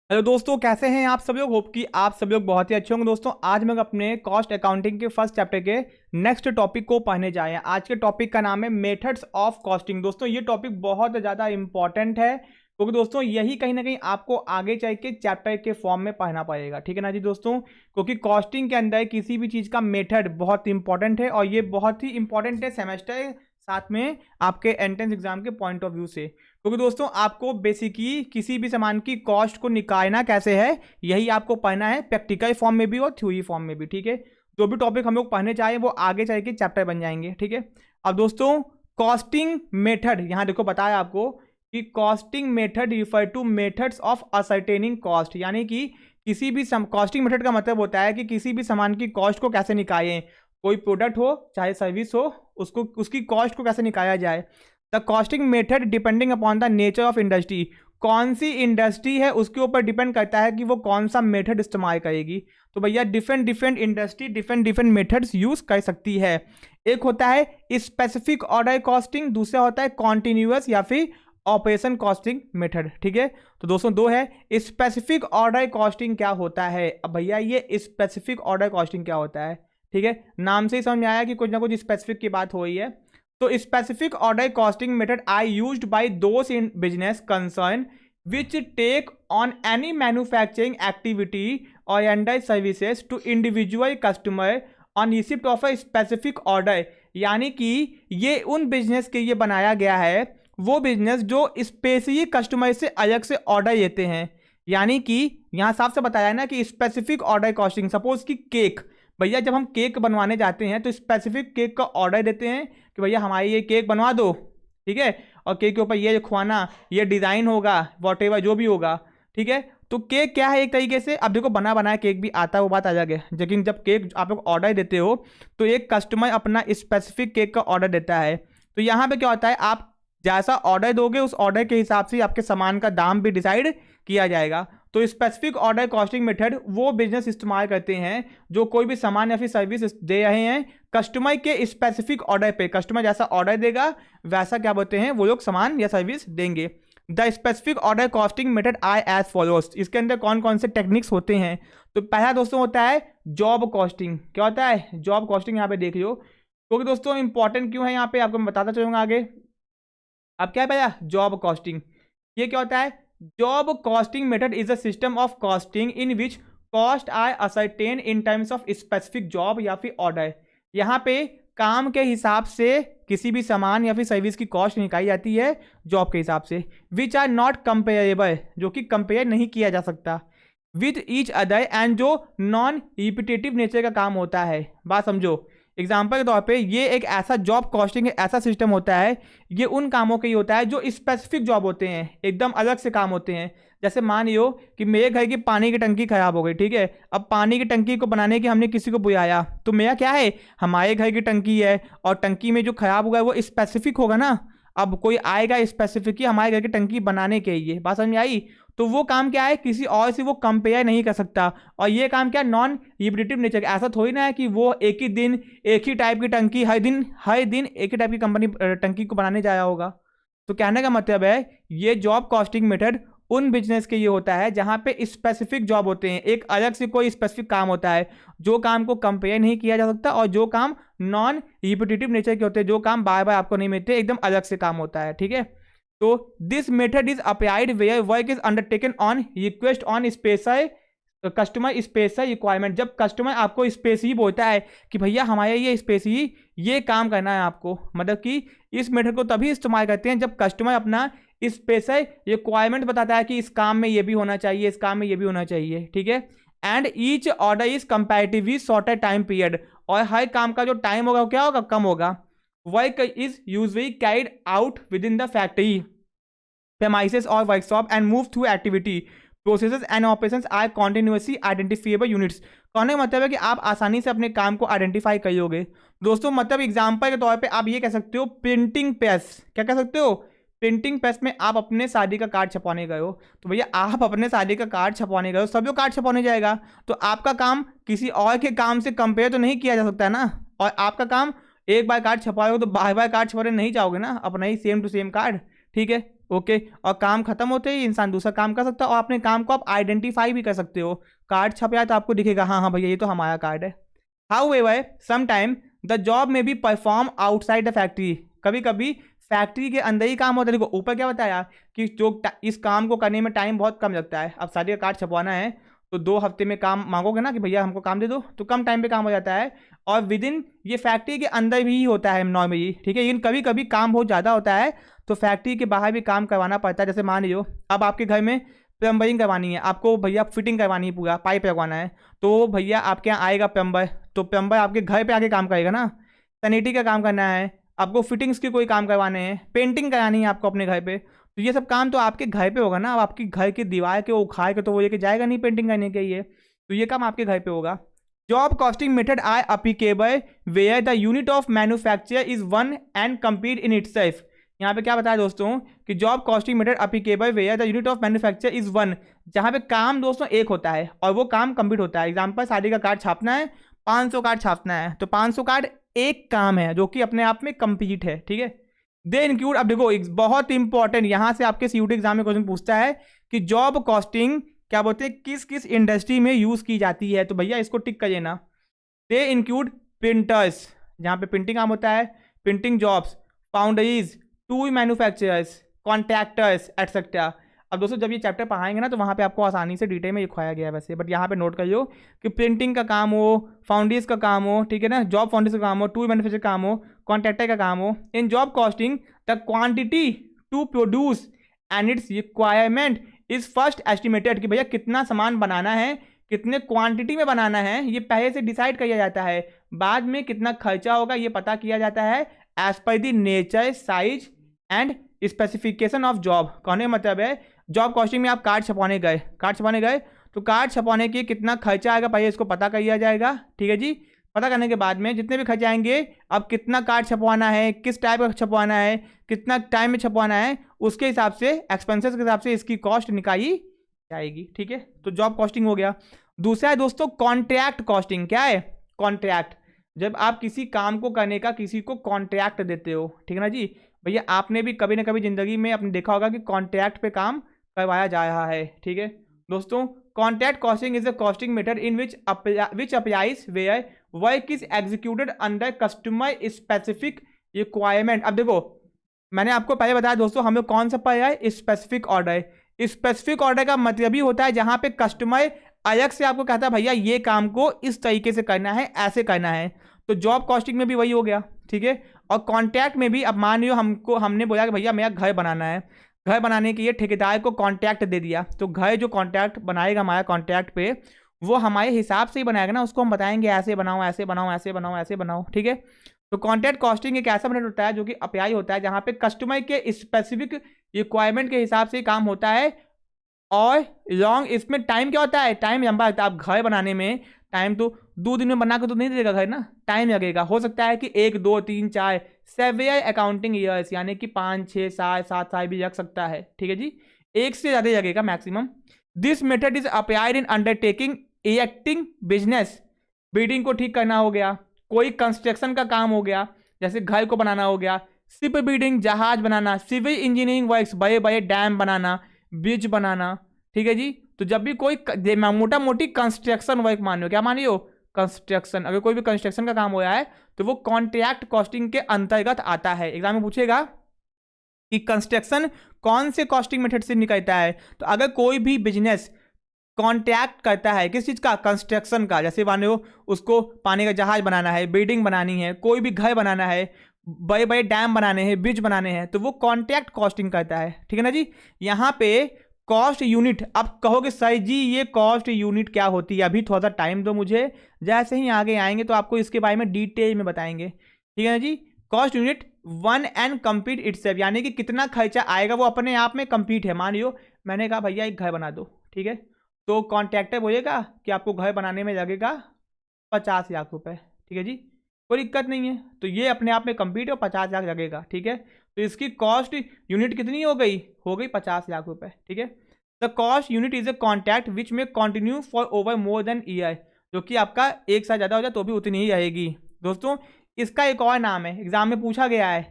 Hello दोस्तों, कैसे हैं आप सब लोग। होप कि आप सब लोग बहुत ही अच्छे होंगे। दोस्तों आज मैं अपने कॉस्ट अकाउंटिंग के फर्स्ट चैप्टर के नेक्स्ट टॉपिक को पढ़ने जाए हैं। आज के टॉपिक का नाम है मेथड्स ऑफ कॉस्टिंग। दोस्तों ये टॉपिक बहुत ज़्यादा इंपॉर्टेंट है क्योंकि दोस्तों यही कहीं ना कहीं आपको आगे चल के चैप्टर के फॉर्म में पढ़ना पड़ेगा, ठीक है ना जी दोस्तों। क्योंकि कॉस्टिंग के अंदर किसी भी चीज़ का मेथड बहुत इंपॉर्टेंट है और ये बहुत ही इंपॉर्टेंट है सेमेस्टर साथ में आपके एंट्रेंस एग्जाम के पॉइंट ऑफ व्यू से। क्योंकि दोस्तों आपको बेसिकली किसी भी सामान की कॉस्ट को निकालना कैसे है यही आपको पढ़ना है, प्रैक्टिकल फॉर्म में भी और थ्योरी फॉर्म में भी, ठीक है। जो भी टॉपिक हम लोग पढ़ने चाहें वो आगे चल के चैप्टर बन जाएंगे, ठीक है। अब दोस्तों कॉस्टिंग मेथड यहाँ देखो बताया आपको कि costing method refer two methods of ascertaining cost, यानी कि किसी भी कॉस्टिंग मेथड का मतलब होता है कि किसी भी सामान की कॉस्ट को कैसे निकालें। कोई प्रोडक्ट हो चाहे सर्विस हो, उसको उसकी कॉस्ट को कैसे निकाला जाए। The costing method depending upon the nature of industry, कौन सी इंडस्ट्री है उसके ऊपर डिपेंड करता है कि वो कौन सा मेथड इस्तेमाल करेगी। तो भैया different different industry different methods use कर सकती है। एक होता है स्पेसिफिक ऑर्डर कॉस्टिंग, दूसरा होता है कॉन्टिन्यूअस या फिर ऑपरेशन कॉस्टिंग मेथड, ठीक है। तो दोस्तों दो है। स्पेसिफिक ऑर्डर कॉस्टिंग क्या होता है। अब भैया ये स्पेसिफिक ऑर्डर कॉस्टिंग क्या होता है, ठीक है। नाम से ही समझ में आया कि कुछ ना कुछ स्पेसिफिक की बात हो रही है। तो specific order costing method are used by those in business concern which take on any manufacturing activity और under services to individual customer on receipt of a specific order, यानी कि ये उन बिजनेस के लिए बनाया गया है वो बिजनेस जो स्पेशली कस्टमर से अलग से ऑर्डर लेते हैं। यानी कि यहाँ साफ से बताया ना कि स्पेसिफिक ऑर्डर कॉस्टिंग, सपोज कि केक, भैया जब हम केक बनवाने जाते हैं तो स्पेसिफिक केक का ऑर्डर देते हैं कि भैया हमारी ये केक बनवा दो, ठीक है। और केक के ऊपर ये खुआना, ये डिज़ाइन होगा, वॉट एवर जो भी होगा, ठीक है। तो केक क्या है एक तरीके से, अब देखो बना बनाया केक भी आता है वो बात अलग है, लेकिन जब केक आप लोग ऑर्डर देते हो तो एक कस्टमर अपना स्पेसिफिक केक का ऑर्डर देता है। तो यहाँ पे क्या होता है, आप जैसा ऑर्डर दोगे उस ऑर्डर के हिसाब से आपके सामान का दाम भी डिसाइड किया जाएगा। तो स्पेसिफिक ऑर्डर कॉस्टिंग मेथड वो बिजनेस इस्तेमाल करते हैं जो कोई भी सामान या फिर सर्विस दे रहे हैं कस्टमर के स्पेसिफिक ऑर्डर पे। कस्टमर जैसा ऑर्डर देगा वैसा क्या बोलते हैं वो लोग सामान या सर्विस देंगे। The specific order costing method I as follows, इसके अंदर कौन कौन से टेक्निक्स होते हैं। तो पहला दोस्तों होता है जॉब कॉस्टिंग। क्या होता है जॉब कॉस्टिंग, यहाँ पे देख लो क्योंकि दोस्तों इंपॉर्टेंट क्यों है यहाँ पे आपको मैं बताता चलूंगा आगे। अब क्या है भैया जॉब कॉस्टिंग, ये क्या होता है। Job costing method is a system of costing in which cost are ascertain in terms of specific job या फिर ऑर्डर। यहाँ पे काम के हिसाब से किसी भी सामान या फिर सर्विस की कॉस्ट निकाली जाती है जॉब के हिसाब से, विच आर नॉट कंपेरेबल, जो कि कंपेयर नहीं किया जा सकता विद ईच अदर एंड जो नॉन रिपीटेटिव नेचर का काम होता है। बात समझो, एग्जाम्पल के तौर पे ये एक ऐसा जॉब कॉस्टिंग ऐसा सिस्टम होता है, ये उन कामों के ही होता है जो स्पेसिफिक जॉब होते हैं, एकदम अलग से काम होते हैं। जैसे मान लियो कि मेरे घर की पानी की टंकी खराब हो गई, ठीक है। अब पानी की टंकी को बनाने के हमने किसी को बुलाया, तो मेरा क्या है हमारे घर की टंकी है और टंकी में जो खराब हुआ है वो स्पेसिफिक होगा ना। अब कोई आएगा स्पेसिफिक ही हमारे घर की टंकी बनाने के लिए, बात समझ में आई। तो वो काम क्या है किसी और से वो कंपेयर नहीं कर सकता। और ये काम क्या नॉन रिपीटेटिव नेचर, ऐसा थोड़ी ना है कि वो एक ही दिन एक ही टाइप की टंकी हर दिन एक ही टाइप की कंपनी टंकी को बनाने जाया होगा। तो कहने का मतलब है ये जॉब कॉस्टिंग मेथड उन बिजनेस के ये होता है जहां पे स्पेसिफिक जॉब होते हैं, एक अलग से कोई स्पेसिफिक काम होता है जो काम को कंपेयर नहीं किया जा सकता और जो काम नॉन रिपीटेटिव नेचर के होते हैं, जो काम बार बार आपको नहीं मिलते, एकदम अलग से काम होता है, ठीक है। तो this method is applied where work is undertaken on request on special customer special requirement. जब कस्टमर आपको स्पेशली बोलता है कि भैया हमारे ये स्पेशली ये काम करना है आपको, मतलब कि इस मेथड को तभी इस्तेमाल करते हैं जब कस्टमर अपना स्पेशल रिक्वायरमेंट बताता है कि इस काम में ये भी होना चाहिए, इस काम में ये भी होना चाहिए, ठीक है। And each order is comparatively shorter time period, और हर काम का जो टाइम होगा वो क्या होगा कम होगा। Work is usually carried out with in the factory premises or workshop and move through activity processes and operations are continuously identifiable units। कहने का मतलब है कि आप आसानी से अपने काम को आइडेंटिफाई करोगे दोस्तों। मतलब एग्जांपल के तौर पे आप ये कह सकते हो प्रिंटिंग प्रेस, क्या कह सकते हो प्रिंटिंग प्रेस में आप अपने शादी का कार्ड छपवाने गए हो, तो भैया आप अपने शादी का कार्ड छपवाने गए हो, सब लोग कार्ड छपवाने जाएगा, तो आपका काम किसी और के काम से कंपेयर तो नहीं किया जा सकता है ना। और आपका काम एक बार कार्ड छपवाओगे तो बार बार कार्ड छपवाने नहीं जाओगे ना, अपना ही सेम टू सेम कार्ड, ठीक है। ओके, और काम खत्म होते ही इंसान दूसरा काम कर सकता है, और अपने काम को आप आइडेंटिफाई भी कर सकते हो। कार्ड छप जाए तो आपको दिखेगा हाँ हाँ भैया ये तो हमारा कार्ड है। हाउएवर समटाइम द जॉब में be perform outside the factory, कभी कभी फैक्ट्री के अंदर ही काम होता है। देखो ऊपर क्या बताया कि जो इस काम को करने में टाइम बहुत कम लगता है। अब शादी का कार्ड छपवाना है तो 2 हफ्ते में काम मांगोगे ना कि भैया हमको काम दे दो, तो कम टाइम पे काम हो जाता है, और विद इन ये फैक्ट्री के अंदर भी होता है नॉर्मली, ठीक है। लेकिन कभी कभी काम बहुत ज़्यादा होता है तो फैक्ट्री के बाहर भी काम करवाना पड़ता है। जैसे मान लीजिए अब आपके घर में प्लम्बरिंग करवानी है, आपको भैया फिटिंग करवानी है, पूरा पाइप लगवाना है, तो भैया आपके यहाँ आएगा प्लम्बर, तो प्लम्बर आपके घर पे आके काम करेगा ना। सैनिटरी का काम करना है आपको, फिटिंग्स के कोई काम करवाने हैं, पेंटिंग करानी है आपको अपने घर पे, तो ये सब काम तो आपके घर पे होगा ना। अब आपकी घर की दीवार के उखाड़ के तो वो लेके जाएगा नहीं पेंटिंग करने के लिए, तो ये काम आपके घर पे होगा। Job costing method are applicable where the unit of manufacture is one and complete in itself. यहाँ पे क्या बताया दोस्तों कि job costing method applicable where the unit of manufacture is one, जहाँ पे काम दोस्तों एक होता है और वो काम कंप्लीट होता है। एग्जाम्पल शादी का कार्ड छापना है, 500 कार्ड छापना है, तो 500 कार्ड एक काम है जो कि अपने आप में कंप्लीट है, ठीक है। दे इंक्लूड, अब देखो बहुत इंपॉर्टेंट यहाँ से आपके सीयूटी एग्जाम में क्वेश्चन पूछता है कि जॉब कॉस्टिंग क्या बोलते हैं किस किस इंडस्ट्री में यूज की जाती है, तो भैया इसको टिक कर लेना। दे इंक्लूड प्रिंटर्स, जहाँ पे प्रिंटिंग काम होता है, printing jobs, foundries, tool manufacturers, contractors etcetera. अब दोस्तों जब ये चैप्टर पढ़ाएंगे ना तो वहाँ पे आपको आसानी से डिटेल में लिखवाया गया है वैसे, बट यहाँ पे नोट कर लो कि प्रिंटिंग का काम हो, फाउंड्रीज का काम हो, ठीक है ना, जॉब फाउंड्रीज का काम हो, टूल मैन्युफैक्चर का काम हो, कॉन्ट्रैक्टर का काम हो। In job costing the quantity to produce and its requirement is first estimated, कि भैया कितना सामान बनाना है, कितने क्वांटिटी में बनाना है, ये पहले से डिसाइड किया जाता है। बाद में कितना खर्चा होगा ये पता किया जाता है as per the nature, size and specification of job. कहने का मतलब है जॉब कॉस्टिंग में आप कार्ड छपवाने गए तो कार्ड छपवाने के कितना खर्चा आएगा पहले इसको पता किया जाएगा, ठीक है जी। पता करने के बाद में जितने भी खर्चे आएंगे, अब कितना कार्ड छपवाना है, किस टाइप का छपवाना है, कितना टाइम में छपवाना है, उसके हिसाब से एक्सपेंसेस के हिसाब से इसकी कॉस्ट निकाली जाएगी, ठीक है। तो जॉब कॉस्टिंग हो गया। दूसरा है दोस्तों कॉन्ट्रैक्ट कॉस्टिंग। क्या है कॉन्ट्रैक्ट? जब आप किसी काम को करने का किसी को कॉन्ट्रैक्ट देते हो, ठीक है ना जी। भैया आपने भी कभी ना कभी जिंदगी में अपने देखा होगा कि कॉन्ट्रैक्ट पे काम करवाया जा रहा है, ठीक है दोस्तों। Contract costing is a costing method in which applies where work is executed under customer specific requirement. अब देखो मैंने आपको पहले बताया दोस्तों हम लोग कौन सा पढ़ा है, स्पेसिफिक ऑर्डर। स्पेसिफिक ऑर्डर का मतलब ही होता है जहां पे कस्टमर अलग से आपको कहता है भैया ये काम को इस तरीके से करना है, ऐसे करना है। तो जॉब कॉस्टिंग में भी वही हो गया, ठीक है। और कॉन्ट्रैक्ट में भी अब मान लो हमने बोला कि भैया मेरा घर बनाना है, घर बनाने के लिए ठेकेदार को कॉन्ट्रैक्ट दे दिया, तो घर जो कॉन्ट्रैक्ट बनाएगा हमारा कॉन्ट्रैक्ट पे वो हमारे हिसाब से ही बनाएगा ना, उसको हम बताएंगे ऐसे बनाओ ऐसे बनाओ ऐसे बनाओ ऐसे बनाओ, ठीक है। तो कॉन्ट्रैक्ट कॉस्टिंग एक ऐसा मेथड होता है जो कि अप्लाई होता है जहां पे कस्टमर के स्पेसिफिक रिक्वायरमेंट के हिसाब से काम होता है। और लॉन्ग इसमें टाइम क्या होता है, टाइम लंबा लगता है। आप घर बनाने में टाइम तो 2 दिन में बना के तो नहीं देगा घर ना, टाइम लगेगा। हो सकता है कि 1 2 3 4 सेवियर अकाउंटिंग ईयर्स यानी कि 5 6 7 साल भी लग सकता है, ठीक है जी। एक से ज़्यादा लगेगा maximum. This method is applied in undertaking erecting business, building को ठीक करना हो गया, कोई कंस्ट्रक्शन का काम हो गया जैसे घर को बनाना हो गया, शिप बिल्डिंग जहाज बनाना, सिविल इंजीनियरिंग वर्क्स बड़े बड़े डैम बनाना, ब्रिज बनाना, ठीक है जी। तो जब भी कोई मोटा मोटी कंस्ट्रक्शन वर्क मान लो, क्या मान लो कंस्ट्रक्शन, अगर कोई भी कंस्ट्रक्शन का काम हो रहा है तो वो कॉन्ट्रैक्ट कॉस्टिंग के अंतर्गत आता है। एग्जाम में पूछेगा कि कंस्ट्रक्शन कौन से कॉस्टिंग मेथड से निकलता है, तो अगर कोई भी बिजनेस कॉन्ट्रैक्ट करता है किस चीज़ का, कंस्ट्रक्शन का, जैसे मान लो उसको पानी का जहाज बनाना है, बिल्डिंग बनानी है, कोई भी घर बनाना है, बड़े बड़े डैम बनाने हैं, ब्रिज बनाने हैं, तो वो कॉन्ट्रैक्ट कॉस्टिंग करता है, ठीक है ना जी। यहाँ पे कॉस्ट यूनिट, आप कहोगे सर जी ये कॉस्ट यूनिट क्या होती है, अभी थोड़ा सा टाइम दो मुझे, जैसे ही आगे आएंगे तो आपको इसके बारे में डिटेल में बताएंगे, ठीक है ना जी। Cost unit one and complete itself, यानी कि कितना खर्चा आएगा वो अपने आप में कंप्लीट है। मान लो मैंने कहा भैया एक घर बना दो, ठीक है, तो कॉन्ट्रैक्टर बोलेगा कि आपको घर बनाने में लगेगा 50 लाख रुपए, ठीक है जी, कोई दिक्कत नहीं है। तो ये अपने आप में कंप्लीट है, 50 लाख लगेगा, ठीक है। तो इसकी कॉस्ट यूनिट कितनी हो गई 50 लाख रुपए, ठीक है। The cost unit is a contract which में continue for over more than year, जो कि आपका एक साल ज़्यादा हो जाए तो भी उतनी ही रहेगी। दोस्तों इसका एक और नाम है, एग्जाम में पूछा गया है,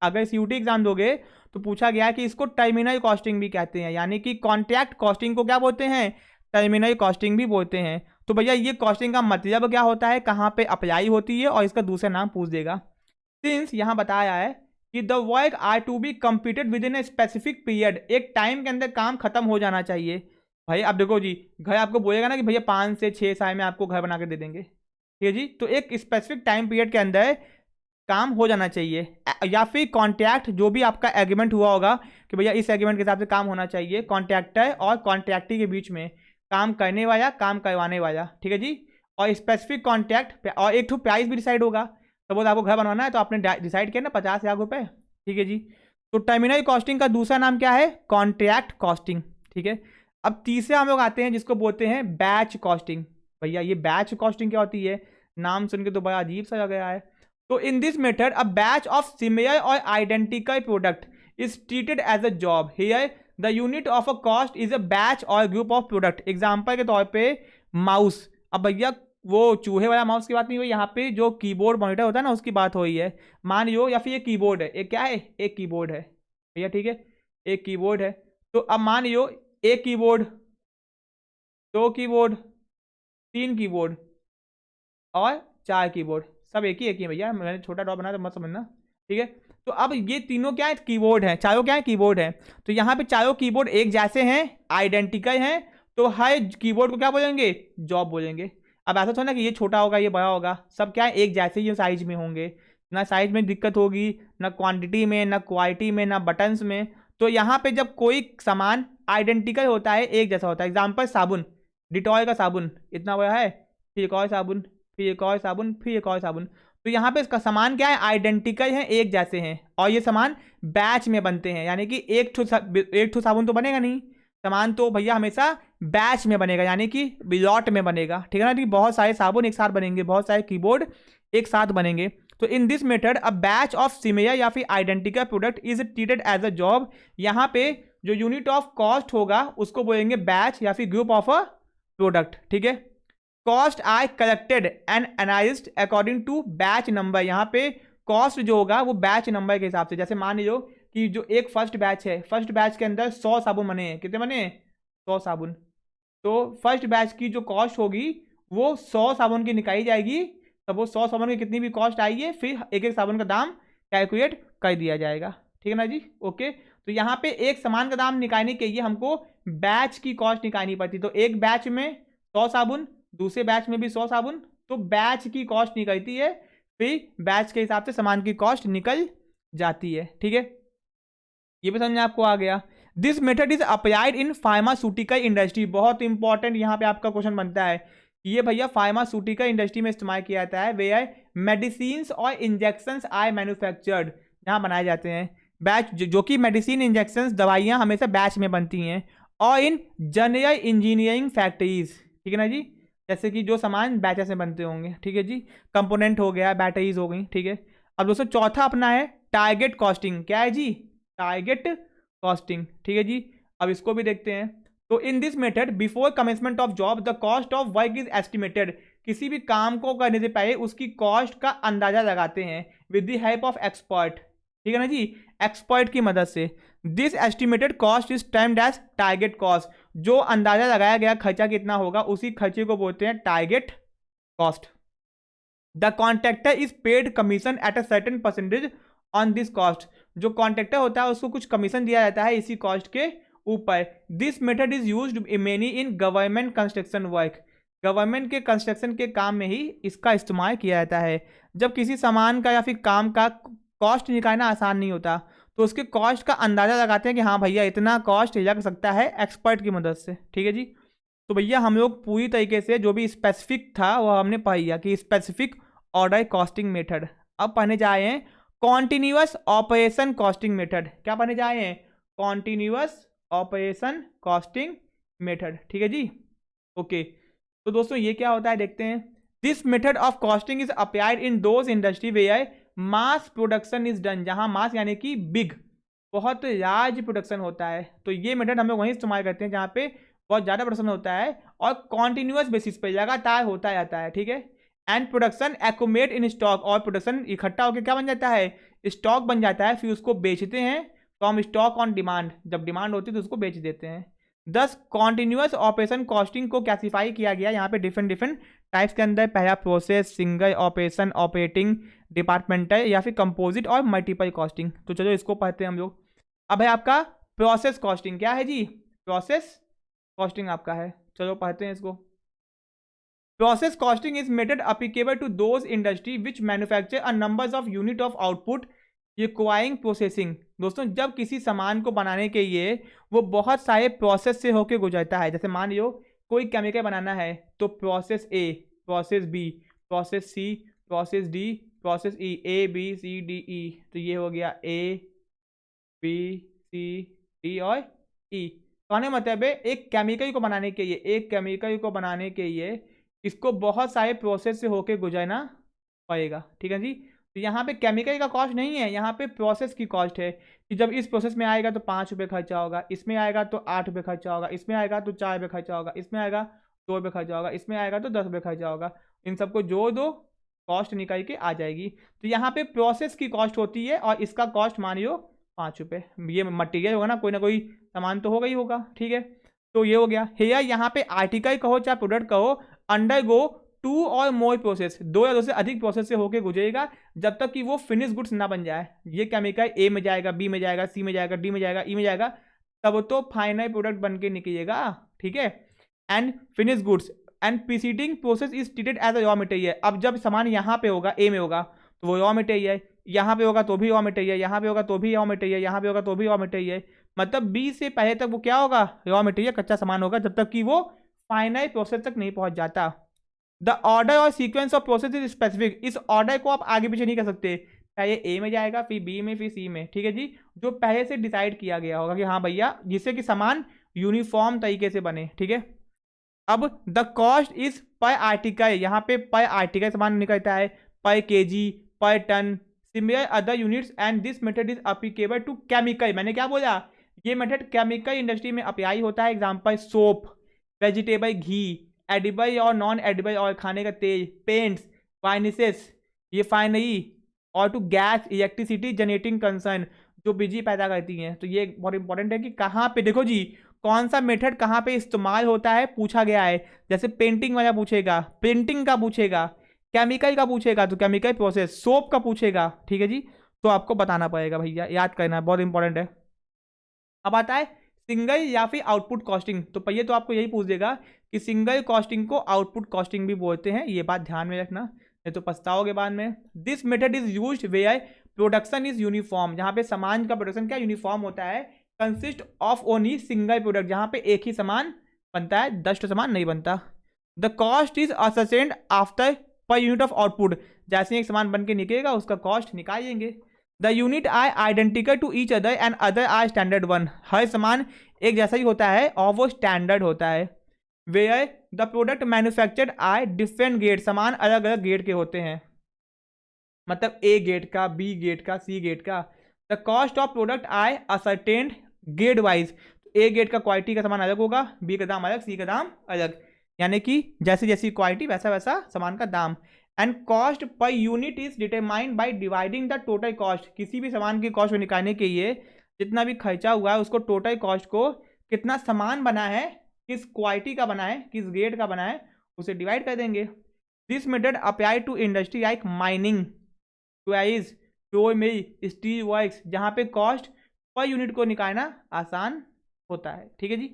अगर सीयूटी एग्जाम दोगे तो पूछा गया कि इसको टर्मिनल कॉस्टिंग भी कहते हैं, यानी कि कॉन्ट्रैक्ट कॉस्टिंग को क्या बोलते हैं, टर्मिनल कॉस्टिंग भी बोलते हैं। तो भैया ये कॉस्टिंग का मतलब क्या होता है, कहाँ पे अप्लाई होती है, और इसका दूसरा नाम पूछ देगा। सिंस यहाँ बताया है कि the work are to be completed within a specific period, एक टाइम के अंदर काम खत्म हो जाना चाहिए। भाई अब देखो जी, घर आपको बोलेगा ना कि भैया 5 से 6 साल में आपको घर बना के दे देंगे, ठीक है जी। तो एक स्पेसिफिक टाइम पीरियड के अंदर काम हो जाना चाहिए, या फिर कॉन्ट्रैक्ट जो भी आपका एग्रीमेंट हुआ होगा कि भैया इस एग्रीमेंट के हिसाब से काम होना चाहिए, कॉन्ट्रैक्टर और कॉन्ट्रैक्टी के बीच में, काम करने वाला काम करवाने वाला, ठीक है जी। और स्पेसिफिक कॉन्ट्रैक्ट और एक तो प्राइस भी डिसाइड होगा। सपोज आपको घर बनवाना है तो आपने डिसाइड किया ना 50,000 रुपये, ठीक है जी। तो टर्मिनल कॉस्टिंग का दूसरा नाम क्या है, कॉन्ट्रैक्ट कॉस्टिंग, ठीक है। अब तीसरा हम लोग आते हैं जिसको बोलते हैं बैच कॉस्टिंग। भैया ये बैच कॉस्टिंग क्या होती है, नाम सुन के तो बड़ा अजीब सा लग रहा है। तो in this method a batch of similar और identical product is treated as a job. Here the unit of a cost is a batch और ग्रुप ऑफ प्रोडक्ट। एग्जाम्पल के तौर पे माउस, अब भैया वो चूहे वाला माउस की बात नहीं हुई, यहाँ पे जो कीबोर्ड मॉनिटर होता है ना उसकी बात हो रही है, मान लो। या फिर ये कीबोर्ड है, एक क्या है, एक कीबोर्ड है भैया, ठीक है, एक कीबोर्ड है। तो अब मान लो एक कीबोर्ड, 2 कीबोर्ड, 3 कीबोर्ड और 4 कीबोर्ड, सब एक ही है भैया, मैंने छोटा डॉट बनाया तो मत समझना, ठीक है। तो अब ये तीनों क्या है, कीबोर्ड हैं, चारों क्या है, कीबोर्ड हैं। तो यहाँ पे चारों कीबोर्ड एक जैसे हैं, आइडेंटिकल हैं, तो हर कीबोर्ड को क्या बोलेंगे, जॉब बोलेंगे। अब ऐसा थोड़ा ना कि ये छोटा होगा ये बड़ा होगा, सब क्या है एक जैसे ही साइज में होंगे, ना साइज में दिक्कत होगी, ना क्वांटिटी में, ना क्वालिटी में, ना बटन्स में। तो यहाँ पे जब कोई सामान आइडेंटिकल होता है, एक जैसा होता है, एग्जाम्पल साबुन, डिटॉल का साबुन इतना बड़ा है, फिर एक और साबुन, फिर एक और साबुन, फिर एक और साबुन। तो यहाँ पे इसका सामान क्या है, आइडेंटिकल है, एक जैसे हैं, और ये सामान बैच में बनते हैं, यानी कि एक ठो साबुन तो बनेगा नहीं, सामान तो भैया हमेशा बैच में बनेगा, यानी कि लॉट में बनेगा, ठीक है ना। ठीक, बहुत सारे साबुन एक साथ बनेंगे, बहुत सारे कीबोर्ड एक साथ बनेंगे। तो in this method a batch of similar या फिर identical product is treated as a job. यहाँ पे जो यूनिट ऑफ कॉस्ट होगा उसको बोलेंगे बैच या फिर ग्रुप ऑफ अ प्रोडक्ट, ठीक है। Cost are collected and analysed according to batch number. यहाँ पे कॉस्ट जो होगा वो बैच नंबर के हिसाब से, जैसे मान लो कि जो एक फर्स्ट बैच है, फर्स्ट बैच के अंदर 100 साबुन बने हैं, कितने बने, 100 साबुन। तो फर्स्ट बैच की जो कॉस्ट होगी वो 100 साबुन की निकाली जाएगी, तब वो 100 साबुन की कितनी भी कॉस्ट आई है, फिर एक एक साबुन का दाम कैलकुलेट कर दिया जाएगा, ठीक है ना जी, ओके। तो यहाँ पे एक सामान का दाम निकालने के लिए हमको बैच की कॉस्ट निकालनी पड़ती, तो एक बैच में 100 साबुन, दूसरे बैच में भी 100 साबुन, तो बैच की कॉस्ट निकलती है, फिर बैच के हिसाब से सामान की कॉस्ट निकल जाती है, ठीक है। ये भी समझ में आपको आ गया। This method is applied in pharmaceutical industry. बहुत इंपॉर्टेंट यहाँ पे आपका क्वेश्चन बनता है, ये भैया फार्मास्यूटिकल इंडस्ट्री में इस्तेमाल किया जाता है, वेयर मेडिसिन और इंजेक्शंस आर मैन्युफैक्चर्ड, जहाँ बनाए जाते हैं बैच, जो कि मेडिसिन इंजेक्शंस दवाइयाँ हमेशा बैच में बनती हैं, और इन जनरल इंजीनियरिंग फैक्ट्रीज, ठीक है ना जी, जैसे कि जो सामान बैचेस में बनते होंगे, ठीक है जी, कंपोनेंट हो गया, बैटरीज हो गई, ठीक है। अब दोस्तों चौथा अपना है टारगेट कॉस्टिंग, क्या है जी, टारगेट कॉस्टिंग, ठीक है जी। अब इसको भी देखते हैं। तो in this method before commencement of job the cost of work is estimated. किसी भी काम को करने से पहले उसकी कॉस्ट का अंदाजा लगाते हैं with the help of expert, ठीक है ना जी, एक्सपर्ट की मदद से। This estimated cost is termed as target cost. जो अंदाजा लगाया गया खर्चा कितना होगा उसी खर्चे को बोलते हैं target cost. The contractor is paid commission at a certain percentage on this cost. जो कॉन्ट्रैक्टर होता है उसको कुछ कमीशन दिया जाता है इसी कॉस्ट के ऊपर। This method is used many in government construction work. Government के कंस्ट्रक्शन के काम में ही इसका इस्तेमाल किया जाता है। जब किसी सामान का या फिर काम का कॉस्ट निकालना आसान नहीं होता तो उसके कॉस्ट का अंदाजा लगाते हैं कि हाँ भैया इतना कॉस्ट लग सकता है एक्सपर्ट की मदद से, ठीक है जी। तो भैया हम लोग पूरी तरीके से जो भी स्पेसिफिक था वो हमने पढ़ लिया कि स्पेसिफिक ऑर्डर कॉस्टिंग मेथड। अब पढ़ने जाए हैं कॉन्टिन्यूअस ऑपरेशन कॉस्टिंग मेथड। क्या पढ़ने जाए हैं, कॉन्टिन्यूअस ऑपरेशन कॉस्टिंग मेथड, ठीक है जी, ओके। तो दोस्तों ये क्या होता है देखते हैं। This method of costing is applied in those industry where mass production is done. जहां मास यानी कि बिग, बहुत लार्ज प्रोडक्शन होता है, तो ये मेथड हम लोग वहीं इस्तेमाल करते हैं जहाँ पे बहुत ज़्यादा प्रोडक्शन होता है और कॉन्टिन्यूअस बेसिस पे लगातार होता जाता है, ठीक है। And production accumulate in stock, और प्रोडक्शन इकट्ठा होकर क्या बन जाता है, स्टॉक बन जाता है, फिर उसको बेचते हैं फ्रॉम स्टॉक ऑन डिमांड, जब डिमांड होती है तो उसको बेच देते हैं। दस कॉन्टिन्यूअस ऑपरेशन कॉस्टिंग को क्लासीफाई किया गया यहाँ पे डिफरेंट डिफरेंट टाइप्स के अंदर। पहला process, single operation, operating, departmental या फिर कंपोजिट और मल्टीपल कॉस्टिंग। तो चलो इसको पढ़ते हैं हम लोग। अब है आपका प्रोसेस कॉस्टिंग। क्या है जी? प्रोसेस कॉस्टिंग आपका है। चलो पढ़ते हैं इसको। Process costing is method applicable to those industry which manufacture a numbers of unit of output requiring processing. दोस्तों जब किसी सामान को बनाने के लिए वो बहुत सारे प्रोसेस से होकर गुजरता है, जैसे मान लो कोई केमिकल बनाना है तो process A, process B, process C, process D, process E, A B C D E. तो ये हो गया ए बी सी डी और ई। कहने मतलब है एक केमिकल को बनाने के लिए, एक केमिकल को बनाने के लिए इसको बहुत सारे प्रोसेस से होके गुजरना पड़ेगा। ठीक है जी। तो यहाँ पे केमिकल का कॉस्ट नहीं है, यहाँ पे प्रोसेस की कॉस्ट है कि जब इस प्रोसेस में आएगा तो 5 रुपये खर्चा होगा, इसमें आएगा तो 8 रुपये खर्चा होगा, इसमें आएगा तो 4 रुपये खर्चा होगा, इसमें आएगा 2 रुपये खर्चा होगा, इसमें आएगा तो 10 रुपये खर्चा होगा। इन सबको जोड़ दो, कॉस्ट निकल के आ जाएगी। तो यहाँ पे प्रोसेस की कॉस्ट होती है और इसका कॉस्ट मान लो 5 रुपये। ये मटीरियल होगा ना कोई सामान तो होगा ही होगा। ठीक है, तो ये हो गया। हेयर यहाँ पे आर्टिकल कहो चाहे प्रोडक्ट कहो, अंडरगो 2 और मोर प्रोसेस, 2 या 2 से अधिक प्रोसेस से होकर गुजरेगा जब तक कि वो फिनिश गुड्स ना बन जाए। ये केमिकल ए में जाएगा, बी में जाएगा, सी में जाएगा, डी में जाएगा, ई में जाएगा, तब तो फाइनल प्रोडक्ट बन के निकलेगा। ठीक है, and finish goods and preceding process is treated as a raw material. अब जब सामान यहाँ पे होगा, ए में होगा तो वो रॉ मटेरियल, यहाँ पे होगा तो भी रॉ मटेरियल, यहाँ पे होगा तो भी रॉ मटेरियल, यहाँ पे होगा तो भी रॉ मटेरियल। मतलब बी से पहले तक वो क्या होगा? रॉ मटेरियल, कच्चा सामान होगा, जब तक कि वो फाइनल प्रोसेस तक नहीं पहुंच जाता। द ऑर्डर और sequence of process is specific. इस ऑर्डर को आप आगे पीछे नहीं कर सकते, पहले ए में जाएगा, फिर बी में, फिर सी में। ठीक है जी, जो पहले से डिसाइड किया गया होगा कि हाँ भैया, जिससे कि सामान यूनिफॉर्म तरीके से बने। ठीक है, अब द कॉस्ट इज पर आर्टिकल, यहाँ पे पर आर्टिकल सामान निकलता है, पर केजी, पर ton, similar other units and this method is applicable to chemical. मैंने क्या बोला? ये मेथड केमिकल इंडस्ट्री में अप्लाई होता है। Example soap, vegetable ghee, edible और नॉन एडिबल और खाने का तेल, पेंट्स, वाइनिसेस, ये फाइनली, और to gas, electricity generating concern, जो बिजली पैदा करती हैं। तो ये बहुत इंपॉर्टेंट है कि कहाँ पे, देखो जी, कौन सा मेथड कहाँ पे इस्तेमाल होता है पूछा गया है। जैसे पेंटिंग वाला पूछेगा, प्रिंटिंग का पूछेगा, केमिकल का पूछेगा तो केमिकल प्रोसेस, सोप का पूछेगा। ठीक है जी, तो आपको बताना पड़ेगा भैया, याद करना बहुत इंपॉर्टेंट है। अब आता है सिंगल या फिर आउटपुट कॉस्टिंग। तो पहले तो आपको यही पूछ देगा कि सिंगल कॉस्टिंग को आउटपुट कॉस्टिंग भी बोलते हैं, ये बात ध्यान में रखना, नहीं तो पछताओगे बाद में। This method is used where production is uniform, जहाँ पे सामान का प्रोडक्शन क्या यूनिफॉर्म होता है, consist of only single product, जहाँ पे एक ही सामान बनता है, 10 सामान नहीं बनता। The cost is ascertained after per unit of output, जैसे एक सामान बन के निकलेगा उसका कॉस्ट निकालेंगे। The unit are identical to each other and other are standard one, हर सामान एक जैसा ही होता है और वो स्टैंडर्ड होता है। Where the product manufactured are different grade, सामान अलग अलग ग्रेड के होते हैं, मतलब ए ग्रेड का, बी ग्रेड का, सी ग्रेड का। The cost of product are ascertained grade wise, A grade का क्वालिटी का सामान अलग होगा, बी का दाम अलग, सी का दाम अलग, यानी कि जैसी जैसी क्वालिटी वैसा वैसा सामान का दाम। And cost per unit is determined by dividing the total cost, किसी भी सामान की कॉस्ट को निकालने के लिए जितना भी खर्चा हुआ है उसको टोटल कॉस्ट को, कितना सामान बना है, किस क्वालिटी का बना है, किस ग्रेड का बना है, उसे डिवाइड कर देंगे। This method apply to industry like mining, quarries, flour mill, steel works, जहाँ पे कॉस्ट पर यूनिट को निकालना आसान होता है। ठीक है जी।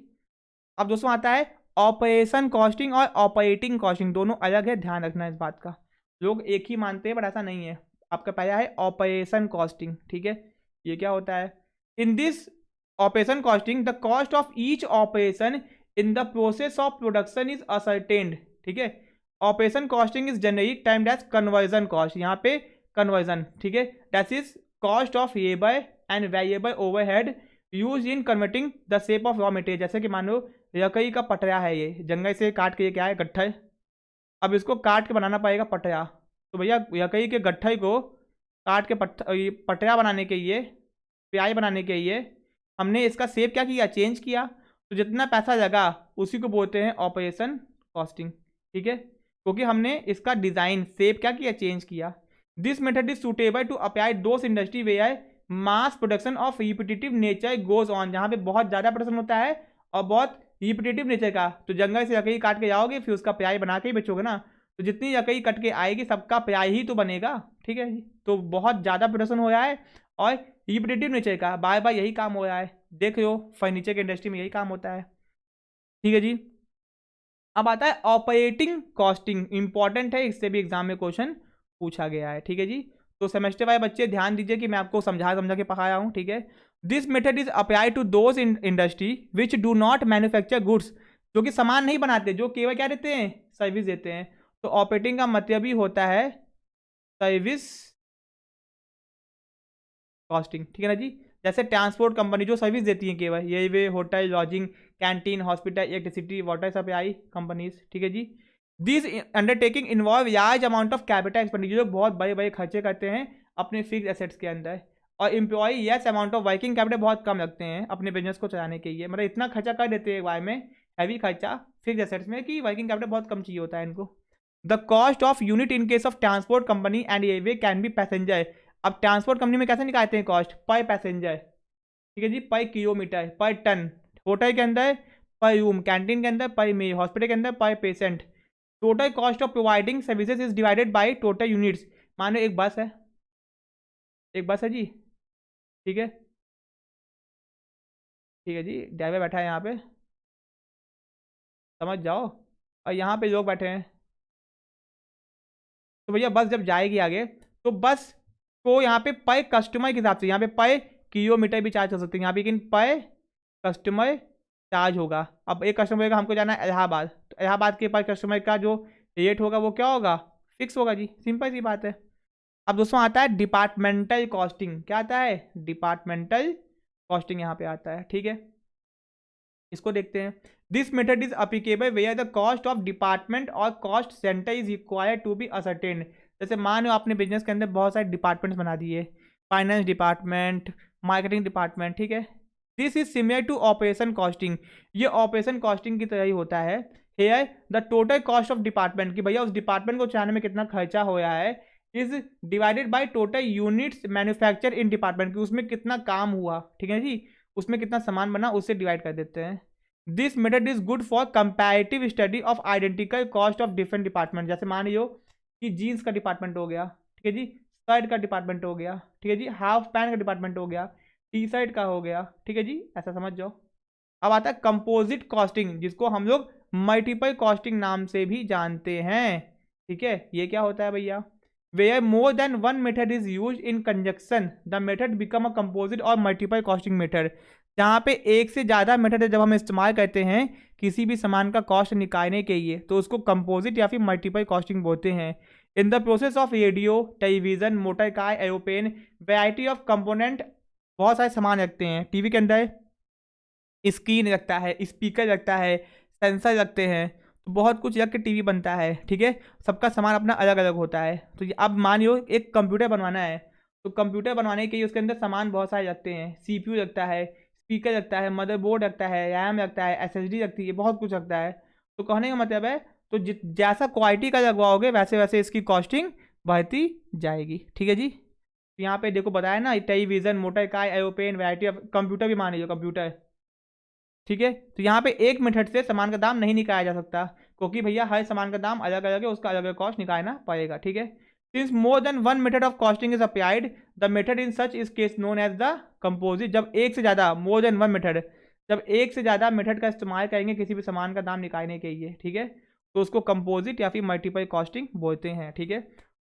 अब दोस्तों आता है ऑपरेशन कॉस्टिंग और ऑपरेटिंग कॉस्टिंग, दोनों अलग है, ध्यान रखना इस बात का। लोग एक ही मानते हैं बट ऐसा नहीं है। आपका पहला है ऑपरेशन कॉस्टिंग। ठीक है, ये क्या होता है? In this operation costing the cost of each operation in the process of production is ascertained. ठीक है, operation costing is generally timed as conversion cost, यहाँ पे कन्वर्जन। ठीक है, that is cost of labour and variable overhead use in converting the shape of raw material. जैसे कि मान लो लकड़ी का पटरा है, ये जंगल से काट के, ये क्या है, गट्ठर, अब इसको काट के बनाना पड़ेगा पटरा। तो भैया लकड़ी के गट्ठर को काट के पटरा बनाने के लिए, प्याई बनाने के लिए हमने इसका शेप क्या किया, चेंज किया, तो जितना पैसा लगा उसी को बोलते हैं ऑपरेशन कॉस्टिंग। ठीक है, क्योंकि हमने इसका डिज़ाइन शेप क्या किया, चेंज किया। This method is suitable to apply those industry where mass production of repetitive nature goes on, जहाँ पे बहुत ज़्यादा प्रोडक्शन होता है और बहुत रिपीटेटिव नेचर का। तो जंगल से लकड़ी काट के जाओगे फिर उसका प्याई बना के ही बेचोगे ना, तो जितनी लकड़ी कट के आएगी सबका प्याई ही तो बनेगा। ठीक है जी, तो बहुत ज़्यादा प्रोडक्शन हो रहा है और रिपीटेटिव नेचर का बार बार यही काम हो रहा है। देख लो फर्नीचर की इंडस्ट्री में यही काम होता है। ठीक है जी, अब आता है ऑपरेटिंग कॉस्टिंग, इंपॉर्टेंट है, इससे भी एग्जाम में क्वेश्चन पूछा गया है। ठीक है जी, तो सेमेस्टर वाइज बच्चे ध्यान दीजिए कि मैं आपको समझा के पढ़ाया हूँ। ठीक है, this method is apply to those industry which do not manufacture goods, जो कि सामान नहीं बनाते, जो केवल क्या देते हैं, सर्विस देते हैं। तो ऑपरेटिंग का मतलब ही होता है सर्विस कॉस्टिंग। ठीक है ना जी, जैसे ट्रांसपोर्ट कंपनी जो सर्विस देती है केवल, railway, hotel, lodging, canteen, hospital, electricity, water supply companies. ठीक है जी, this undertaking involve large amount of capital expenditure, जो बहुत बड़े बड़े खर्चे करते हैं अपने फिक्स एसेट्स के अंदर, और employs amount of working capital बहुत कम लगते हैं अपने बिजनेस को चलाने के लिए। मतलब इतना खर्चा कर देते हैं एक बार में, हैवी खर्चा फिक्स एसेट्स में, कि वर्किंग कैपिटल बहुत कम चाहिए होता है इनको। The cost of unit in case of transport company and railway can be passenger. अब ट्रांसपोर्ट कंपनी में कैसे निकालते हैं कॉस्ट, पर पैसेंजर। ठीक है जी, पर किलोमीटर, पर टन, होटल के अंदर पर रूम, कैंटीन के अंदर पर मील, हॉस्पिटल के अंदर पर patient. Total cost of providing services is divided by total units. मानो एक बस है, एक बस है जी, ठीक है, ठीक है जी, ड्राइवर बैठा है यहाँ पे, समझ जाओ, और यहाँ पे लोग बैठे हैं। तो भैया बस जब जाएगी आगे, तो बस को यहाँ पे पर कस्टमर के हिसाब से, यहाँ पे पर किलोमीटर भी चार्ज कर सकते हैं यहाँ पे, लेकिन पर कस्टमर चार्ज होगा। अब एक कस्टमर का हमको जाना है इलाहाबाद, तो इलाहाबाद के पर कस्टमर का जो रेट होगा वो क्या होगा, फिक्स होगा जी, सिंपल सी बात है। अब दोस्तों आता है डिपार्टमेंटल कॉस्टिंग। क्या आता है, डिपार्टमेंटल कॉस्टिंग यहाँ पे आता है। ठीक है, इसको देखते हैं। This method is applicable where the cost of department और cost centre is required to be ascertain. जैसे मान लो आपने बिजनेस के अंदर बहुत सारे डिपार्टमेंट्स बना दिए, फाइनेंस डिपार्टमेंट, मार्केटिंग डिपार्टमेंट। ठीक है, this is similar to operation costing, ये ऑपरेशन कॉस्टिंग की तरह ही होता है। Here the total cost of department, कि भैया उस डिपार्टमेंट को चलाने में कितना खर्चा हो रहा है, is divided by total units manufacture in department, की उसमें कितना काम हुआ। ठीक है जी, उसमें कितना सामान बना, उससे डिवाइड कर देते हैं। This method is good for comparative study of identical cost of different department. जैसे मान लो कि जीन्स का डिपार्टमेंट हो गया, ठीक है जी, शर्ट का डिपार्टमेंट हो गया, ठीक है जी, हाफ पैंट का डिपार्टमेंट हो गया, टी शर्ट का हो गया। ठीक है जी, ऐसा समझ जाओ। अब आता है कंपोजिट कॉस्टिंग, जिसको हम लोग मल्टीपल कॉस्टिंग नाम से भी जानते हैं। ठीक है, ये क्या होता है भैया, where more than one method is use in conjunction the method become a composite और मल्टीपल कॉस्टिंग मेथड। जहाँ पे एक से ज़्यादा मेथड जब हम इस्तेमाल करते हैं किसी भी सामान का कॉस्ट निकालने के लिए, तो उसको कंपोजिट या फिर मल्टीपल कॉस्टिंग बोलते हैं। इन the process of radio, television, motor car, aeroplane, variety of component, बहुत सारे सामान रखते हैं। टीवी के अंदर स्क्रीन रखता है, स्पीकर रखता है, सेंसर रखते हैं, तो बहुत कुछ रख के टीवी बनता है। ठीक है, सबका सामान अपना अलग अलग होता है। तो अब मान लो एक कंप्यूटर बनवाना है, तो कंप्यूटर बनवाने के लिए उसके अंदर सामान बहुत सारे रखते हैं, सीपीयू रखता है, स्पीकर रखता है, मदरबोर्ड रखता है, रैम रखता है, एसएसडी रखती है, बहुत कुछ रखता है। तो कहने का मतलब है, तो जैसा क्वालिटी का लगवाओगे वैसे वैसे इसकी कॉस्टिंग बढ़ती जाएगी। ठीक है जी, तो यहाँ पे देखो बताया ना, television, motor car, aeroplane, variety of computer भी मान लीजिए कंप्यूटर। ठीक है, तो यहाँ पे एक मेथड से सामान का दाम नहीं निकाला जा सकता, क्योंकि भैया हर सामान का दाम अलग अलग है, उसका अलग अलग कॉस्ट निकालना पड़ेगा। ठीक है, since more than one method of costing is applied the method in such is case known as the composite. जब एक से ज़्यादा, मोर देन वन मेथड, जब एक से ज़्यादा मेथड का इस्तेमाल करेंगे किसी भी सामान का दाम निकालने के लिए, ठीक है, तो उसको कंपोजिट या फिर मल्टीपल कॉस्टिंग बोलते हैं। ठीक है,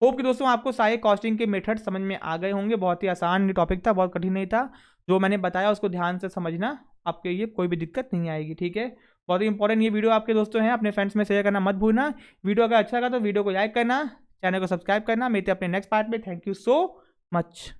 होप कि दोस्तों आपको सारे कॉस्टिंग के मेथड समझ में आ गए होंगे। बहुत ही आसान टॉपिक था, बहुत कठिन नहीं था। जो मैंने बताया उसको ध्यान से समझना, आपके लिए कोई भी दिक्कत नहीं आएगी। ठीक है, बहुत ही इंपॉर्टेंट ये वीडियो आपके दोस्तों हैं, अपने फ्रेंड्स में शेयर करना मत भूलना। वीडियो अगर अच्छा लगा तो वीडियो को लाइक करना, चैनल को सब्सक्राइब करना। मिलते हैं अपने नेक्स्ट पार्ट में। Thank you so much.